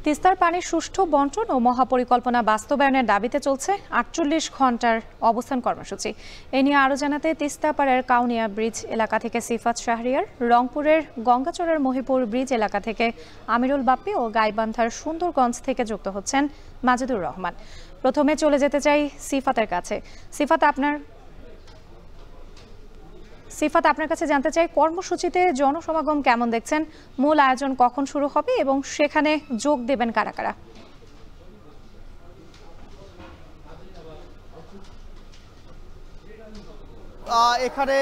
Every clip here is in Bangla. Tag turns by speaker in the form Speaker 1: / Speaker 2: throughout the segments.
Speaker 1: তিস্তার পানির সুষ্ঠু বন্টন ও মহাপরিকল্পনা বাস্তবায়নের দাবিতে চলছে ৪৮ ঘন্টার অবস্থান কর্মসূচি। এ নিয়ে আরও জানাতে তিস্তাপাড়ের কাউনিয়া ব্রিজ এলাকা থেকে সিফাত শাহরিয়ার, রংপুরের গঙ্গাচড়ার মহিপুর ব্রিজ এলাকা থেকে আমিরুল বাপ্পি ও গাইবান্ধার সুন্দরগঞ্জ থেকে যুক্ত হচ্ছেন মাজেদুর রহমান। প্রথমে চলে যেতে চাই সিফাতের কাছে। সিফাত, আপনার কাছে জানতে চাই, কর্মসূচিতে জনসমাগম কেমন দেখছেন? মূল আয়োজন কখন শুরু হবে এবং সেখানে যোগ দেবেন কারা কারা?
Speaker 2: এখানে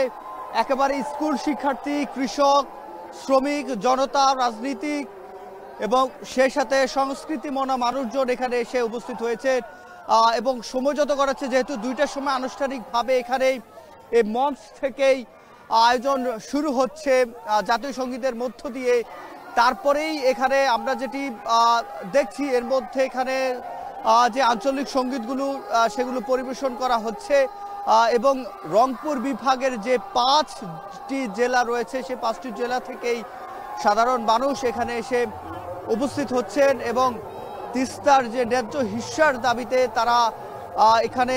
Speaker 2: একেবারে স্কুল শিক্ষার্থী, কৃষক, শ্রমিক, জনতা, রাজনীতিক এবং সেই সাথে সংস্কৃতি মনা মানুষজন এখানে এসে উপস্থিত হয়েছে এবং সময়যত করাচ্ছে, যেহেতু ২টার সময় আনুষ্ঠানিকভাবে এখানে এই মঞ্চ থেকেই আয়োজন শুরু হচ্ছে জাতীয় সঙ্গীতের মধ্য দিয়ে। তারপরেই এখানে আমরা যেটি দেখছি, এর মধ্যে এখানে যে আঞ্চলিক সঙ্গীতগুলো সেগুলো পরিবেশন করা হচ্ছে এবং রংপুর বিভাগের যে ৫টি জেলা রয়েছে সেই ৫টি জেলা থেকেই সাধারণ মানুষ এখানে এসে উপস্থিত হচ্ছেন এবং তিস্তার যে ন্যায্য হিস্যার দাবিতে তারা এখানে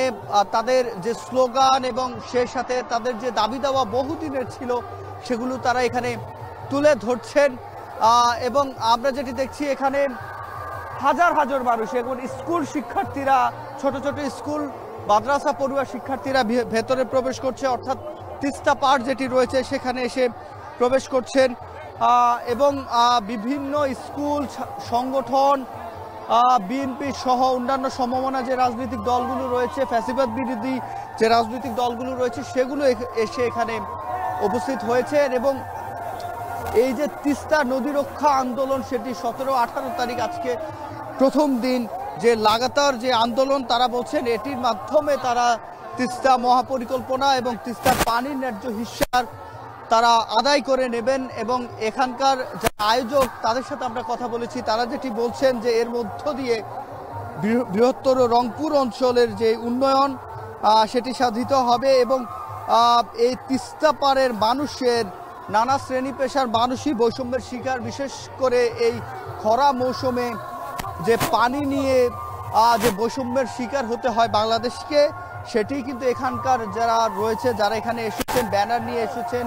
Speaker 2: তাদের যে স্লোগান এবং সেই সাথে তাদের যে দাবি দেওয়া বহুদিনের ছিল সেগুলো তারা এখানে তুলে ধরছেন এবং আমরা যেটি দেখছি এখানে হাজার হাজার মানুষ, এখন স্কুল শিক্ষার্থীরা, ছোট ছোট স্কুল মাদ্রাসা পড়ুয়া শিক্ষার্থীরা ভেতরে প্রবেশ করছে, অর্থাৎ তিস্তা পাড় যেটি রয়েছে সেখানে এসে প্রবেশ করছেন এবং বিভিন্ন স্কুল সংগঠন, বিএনপি সহ অন্যান্য সমমনা যে রাজনৈতিক দলগুলো রয়েছে, ফ্যাসিবাদ বিরোধী যে রাজনৈতিক দলগুলো রয়েছে সেগুলো এসে এখানে উপস্থিত হয়েছেন এবং এই যে তিস্তা নদী রক্ষা আন্দোলন সেটি ১৭-১৮ তারিখ আজকে প্রথম দিন যে লাগাতার যে আন্দোলন, তারা বলছেন এটির মাধ্যমে তারা তিস্তা মহাপরিকল্পনা এবং তিস্তার পানির ন্যায্য হিস্যার তারা আদায় করে নেবেন এবং এখানকার যে আয়োজক তাদের সাথে আমরা কথা বলেছি, তারা যেটি বলছেন যে এর মধ্য দিয়ে বৃহত্তর রংপুর অঞ্চলের যে উন্নয়ন সেটি সাধিত হবে এবং এই তিস্তা পাড়ের মানুষের নানা শ্রেণী পেশার মানুষই বৈষম্যের শিকার, বিশেষ করে এই খরা মৌসুমে যে পানি নিয়ে যে বৈষম্যের শিকার হতে হয় বাংলাদেশকে, সেটি কিন্তু এখানকার যারা রয়েছে, যারা এখানে এসেছেন ব্যানার নিয়ে এসেছেন,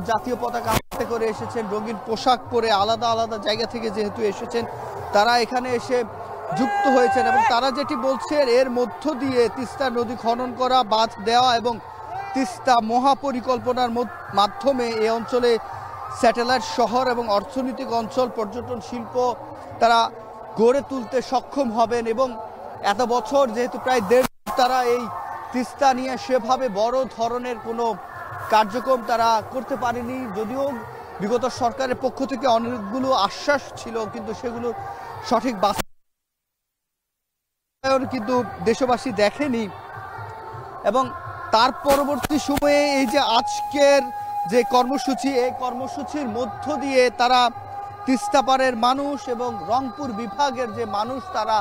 Speaker 2: জাতীয় পতাকা হাতে করে এসেছেন, রঙিন পোশাক পরে আলাদা আলাদা জায়গা থেকে যেহেতু এসেছেন, তারা এখানে এসে যুক্ত হয়েছেন এবং তারা যেটি বলছেন এর মধ্য দিয়ে তিস্তা নদী খনন করা, বাঁধ দেওয়া এবং তিস্তা মহাপরিকল্পনার মাধ্যমে এই অঞ্চলে স্যাটেলাইট শহর এবং অর্থনৈতিক অঞ্চল, পর্যটন শিল্প তারা গড়ে তুলতে সক্ষম হবেন এবং এত বছর যেহেতু প্রায় ১.৫ তারা এই তিস্তা নিয়ে সেভাবে বড় ধরনের কোনো কার্যক্রম তারা করতে পারেনি, যদিও বিগত সরকারের পক্ষ থেকে অনেকগুলো আশ্বাস ছিল কিন্তু সেগুলো সঠিক বাস্তবায়ন কিন্তু দেশবাসী দেখেনি এবং তার পরবর্তী সময়ে এই যে আজকের যে কর্মসূচি, এই কর্মসূচির মধ্য দিয়ে তারা তিস্তা পাড়ের মানুষ এবং রংপুর বিভাগের যে মানুষ, তারা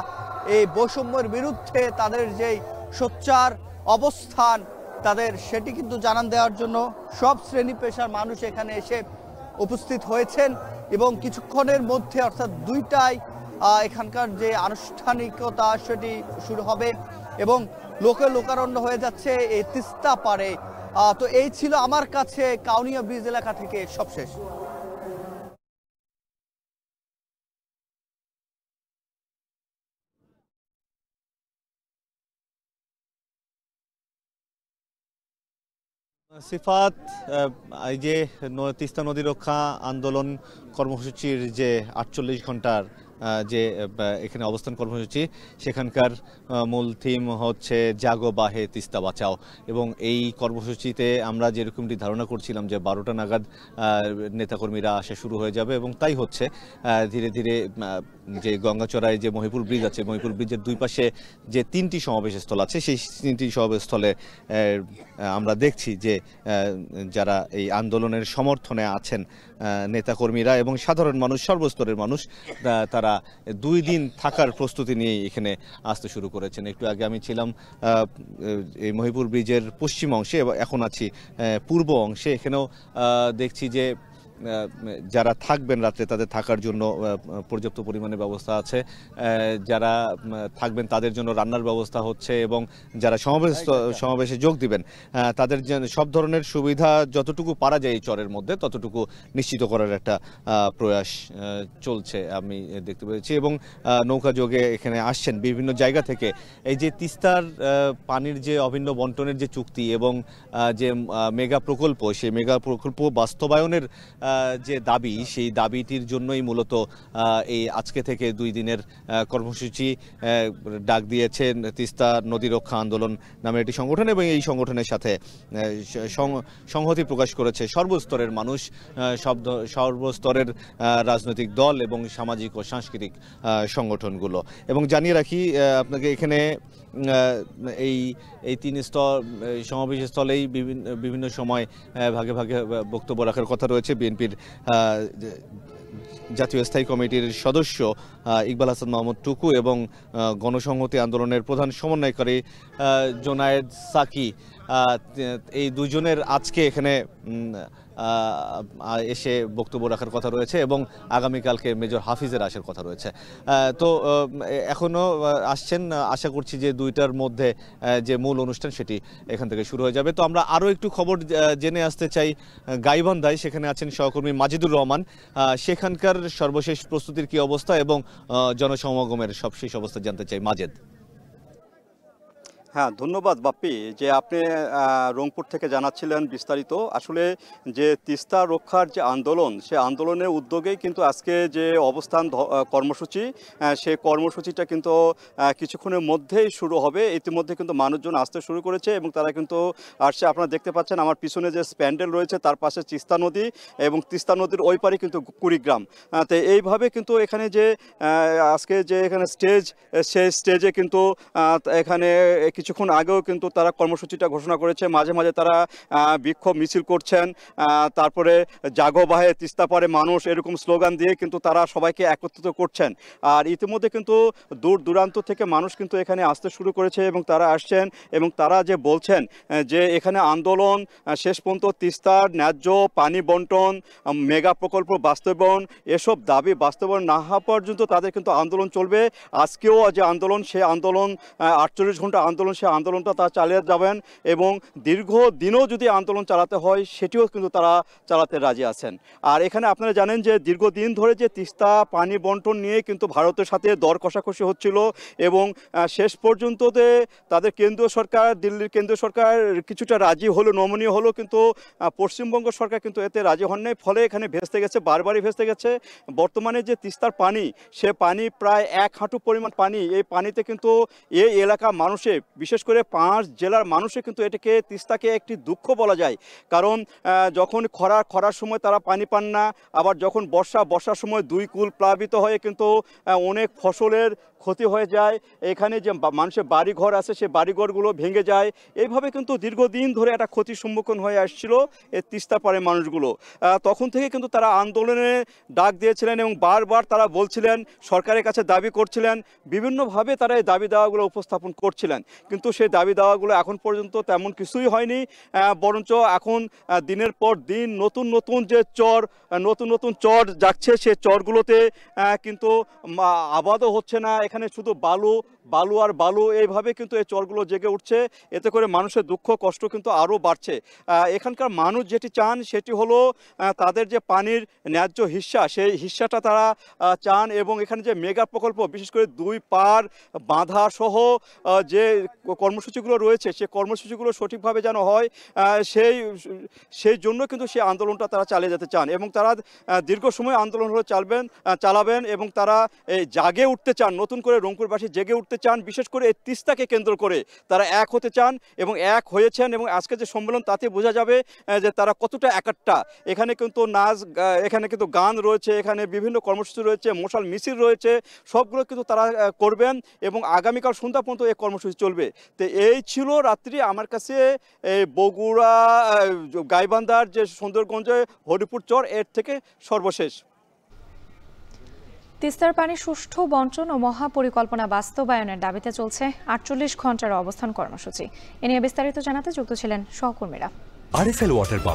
Speaker 2: এই বৈষম্যের বিরুদ্ধে তাদের যেই সোচ্চার অবস্থান তাদের সেটি কিন্তু জানান দেওয়ার জন্য সব শ্রেণী পেশার মানুষ এখানে এসে উপস্থিত হয়েছেন এবং কিছুক্ষণের মধ্যে অর্থাৎ ২টায় এখানকার যে আনুষ্ঠানিকতা সেটি শুরু হবে এবং লোকে লোকারণ্য হয়ে যাচ্ছে এই তিস্তা পাড়ে। তো এই ছিল আমার কাছে কাউনিয়া ব্রিজ এলাকা থেকে সবশেষ।
Speaker 3: সিফাত, এই যে তিস্তা নদী রক্ষা আন্দোলন কর্মসূচির যে ৪৮ ঘন্টার যে এখানে অবস্থান কর্মসূচি, সেখানকার মূল থিম হচ্ছে জাগো বাহে তিস্তা বাঁচাও এবং এই কর্মসূচিতে আমরা যেরকমটি ধারণা করছিলাম যে ১২টা নাগাদ নেতাকর্মীরা আসা শুরু হয়ে যাবে এবং তাই হচ্ছে। ধীরে ধীরে যে গঙ্গাচড়ায় যে মহিপুর ব্রিজ আছে, মহিপুর ব্রিজের দুই পাশে যে ৩টি সমাবেশস্থল আছে, সেই ৩টি সমাবেশস্থলে আমরা দেখছি যে যারা এই আন্দোলনের সমর্থনে আছেন নেতাকর্মীরা এবং সাধারণ মানুষ, সর্বস্তরের মানুষ, তারা ২ দিন থাকার প্রস্তুতি নিয়ে এখানে আসতে শুরু করেছেন। একটু আগে আমি ছিলাম এই মহিপুর ব্রিজের পশ্চিম অংশে এবং এখন আছি পূর্ব অংশে। এখানেও দেখছি যে যারা থাকবেন রাত্রে তাদের থাকার জন্য পর্যাপ্ত পরিমাণে ব্যবস্থা আছে, যারা থাকবেন তাদের জন্য রান্নার ব্যবস্থা হচ্ছে, এবং যারা সমাবেশে যোগ দিবেন তাদের সব ধরনের সুবিধা যতটুকু পারা যায় এই চরের মধ্যে ততটুকু নিশ্চিত করার একটা প্রয়াস চলছে আমি দেখতে পেয়েছি। এবং নৌকা যোগে এখানে আসছেন বিভিন্ন জায়গা থেকে। এই যে তিস্তার পানির যে অভিন্ন বন্টনের যে চুক্তি এবং যে মেগা প্রকল্প, সেই মেগা প্রকল্প বাস্তবায়নের যে দাবি, সেই দাবিটির জন্যই মূলত এই আজকে থেকে 2 দিনের কর্মসূচি ডাক দিয়েছেন তিস্তা নদী রক্ষা আন্দোলন নামে একটি সংগঠন, এবং এই সংগঠনের সাথে সংহতি প্রকাশ করেছে সর্বস্তরের মানুষ, সর্বস্তরের রাজনৈতিক দল এবং সামাজিক ও সাংস্কৃতিক সংগঠনগুলো। এবং জানিয়ে রাখি আপনাকে, এখানে এই 3 স্তর সমাবেশ স্থলেই বিভিন্ন সময় ভাগে ভাগে বক্তব্য রাখার কথা রয়েছে বিএনপির জাতীয় স্থায়ী কমিটির সদস্য ইকবাল হাসান মাহমুদ টুকু এবং গণসংহতি আন্দোলনের প্রধান সমন্বয়কারী জোনায়েদ সাকি। এই দুজনের আজকে এখানে এসে বক্তব্য রাখার কথা রয়েছে, এবং আগামীকালকে মেজর হাফিজের আসার কথা রয়েছে। তো এখনও আসছেন, আশা করছি যে 2টার মধ্যে যে মূল অনুষ্ঠান সেটি এখান থেকে শুরু হয়ে যাবে। তো আমরা আরও একটু খবর জেনে আসতে চাই গাইবান্ধায়, সেখানে আছেন সহকর্মী মাজিদুর রহমান। সেখানকার সর্বশেষ প্রস্তুতির কি অবস্থা এবং জনসমাগমের সবশেষ অবস্থা জানতে চাই। মাজেদ।
Speaker 4: হ্যাঁ, ধন্যবাদ বাপ্পি, যে আপনি রংপুর থেকে জানাচ্ছিলেন বিস্তারিত। আসলে যে তিস্তা রক্ষার যে আন্দোলন, সে আন্দোলনের উদ্যোগেই কিন্তু আজকে যে অবস্থান কর্মসূচি, সেই কর্মসূচিটা কিন্তু কিছুক্ষণের মধ্যেই শুরু হবে। ইতিমধ্যে কিন্তু মানুষজন আসতে শুরু করেছে এবং তারা কিন্তু আসছে। আপনারা দেখতে পাচ্ছেন আমার পিছনে যে প্যান্ডেল রয়েছে তার পাশে তিস্তা নদী, এবং তিস্তা নদীর ওই পারে কিন্তু কুড়িগ্রাম। তো এইভাবে কিন্তু এখানে যে আজকে যে এখানে স্টেজ, সেই স্টেজে কিন্তু এখানে কিছুক্ষণ আগেও কিন্তু তারা কর্মসূচিটা ঘোষণা করেছে। মাঝে মাঝে তারা বিক্ষোভ মিছিল করছেন, তারপরে জাগো বাহে তিস্তা পারে মানুষ, এরকম স্লোগান দিয়ে কিন্তু তারা সবাইকে একত্রিত করছেন। আর ইতিমধ্যে কিন্তু দূর দূরান্ত থেকে মানুষ কিন্তু এখানে আসতে শুরু করেছে এবং তারা আসছেন, এবং তারা যে বলছেন যে এখানে আন্দোলন শেষ পর্যন্ত তিস্তার ন্যায্য পানি বন্টন, মেগা প্রকল্প বাস্তবায়ন, এসব দাবি বাস্তবায়ন না হওয়া পর্যন্ত তাদের কিন্তু আন্দোলন চলবে। আজকেও যে আন্দোলন, সে আন্দোলন 48 ঘন্টা আন্দোলন, সে আন্দোলনটা তারা চালিয়ে যাবেন, এবং দীর্ঘ দিনও যদি আন্দোলন চালাতে হয় সেটিও কিন্তু তারা চালাতে রাজি আছেন। আর এখানে আপনারা জানেন যে দীর্ঘদিন ধরে যে তিস্তা পানি বন্টন নিয়ে কিন্তু ভারতের সাথে দর কষাকষি হচ্ছিল, এবং শেষ পর্যন্ত তাদের কেন্দ্রীয় সরকার, দিল্লির কেন্দ্রীয় সরকার কিছুটা রাজি হলো, নমনীয় হলো, কিন্তু পশ্চিমবঙ্গ সরকার কিন্তু এতে রাজি হন নাই। ফলে এখানে ভেস্তে গেছে, বারবারই ভেস্তে গেছে। বর্তমানে যে তিস্তার পানি, সে পানি প্রায় 1 হাঁটু পরিমাণ পানি। এই পানিতে কিন্তু এই এলাকা মানুষে, বিশেষ করে 5 জেলার মানুষে কিন্তু এটাকে, তিস্তাকে একটি দুঃখ বলা যায়। কারণ যখন খরার সময় তারা পানি পান না, আবার যখন বর্ষার সময় 2 কূল প্লাবিত হয়ে কিন্তু অনেক ফসলের ক্ষতি হয়ে যায়। এখানে যে মানুষের বাড়িঘর আছে, সে বাড়িঘরগুলো ভেঙে যায়। এইভাবে কিন্তু দীর্ঘদিন ধরে একটা ক্ষতির সম্মুখীন হয়ে আসছিল এই তিস্তা পাড়ের মানুষগুলো। তখন থেকে কিন্তু তারা আন্দোলনে ডাক দিয়েছিলেন, এবং বারবার তারা বলছিলেন, সরকারের কাছে দাবি করছিলেন, বিভিন্নভাবে তারা এই দাবি দাওয়াগুলো উপস্থাপন করছিলেন। কিন্তু সেই দাবি দাওয়াগুলো এখন পর্যন্ত তেমন কিছুই হয়নি, বরঞ্চ এখন দিনের পর দিন নতুন নতুন চর যাচ্ছে। সে চরগুলোতে কিন্তু আবাদও হচ্ছে না, এখানে শুধু বালু আর বালু, এইভাবে কিন্তু এই চরগুলো জেগে উঠছে। এতে করে মানুষের দুঃখ কষ্ট কিন্তু আরও বাড়ছে। এখানকার মানুষ যেটি চান সেটি হলো তাদের যে পানির ন্যায্য হিস্সা, সেই হিস্সাটা তারা চান, এবং এখানে যে মেগা প্রকল্প, বিশেষ করে 2 পার বাঁধা সহ যে কর্মসূচিগুলো রয়েছে, সে কর্মসূচিগুলো সঠিকভাবে যেন হয়, সেই জন্য কিন্তু সেই আন্দোলনটা তারা চালিয়ে যেতে চান, এবং তারা দীর্ঘ সময় আন্দোলন চালাবেন, এবং তারা জাগে উঠতে চান, নতুন করে রংপুরবাসী জেগে উঠতে চান। বিশেষ করে এই তিস্তাকে কেন্দ্র করে তারা এক হতে চান, এবং এক হয়েছেন। এবং আজকে যে সম্মেলন, তাতে বোঝা যাবে যে তারা কতটা একাট্টা। এখানে কিন্তু এখানে কিন্তু গান রয়েছে, এখানে বিভিন্ন কর্মসূচি রয়েছে, মশাল মিছিল রয়েছে, সবগুলো কিন্তু তারা করবেন, এবং আগামীকাল সন্ধ্যা পর্যন্ত এই কর্মসূচি চলবে। তো এই ছিল রাত্রি আমার কাছে এই বগুড়া গাইবান্ধার যে সুন্দরগঞ্জে হরিপুর চর, এর থেকে সর্বশেষ।
Speaker 1: তিস্তার পানি সুষ্ঠু বন্টন ও মহাপরিকল্পনা বাস্তবায়নের দাবিতে চলছে 48 ঘন্টার অবস্থান কর্মসূচি। এ নিয়ে বিস্তারিত জানাতে যুক্ত ছিলেন সহকর্মীরা।
Speaker 5: RFL water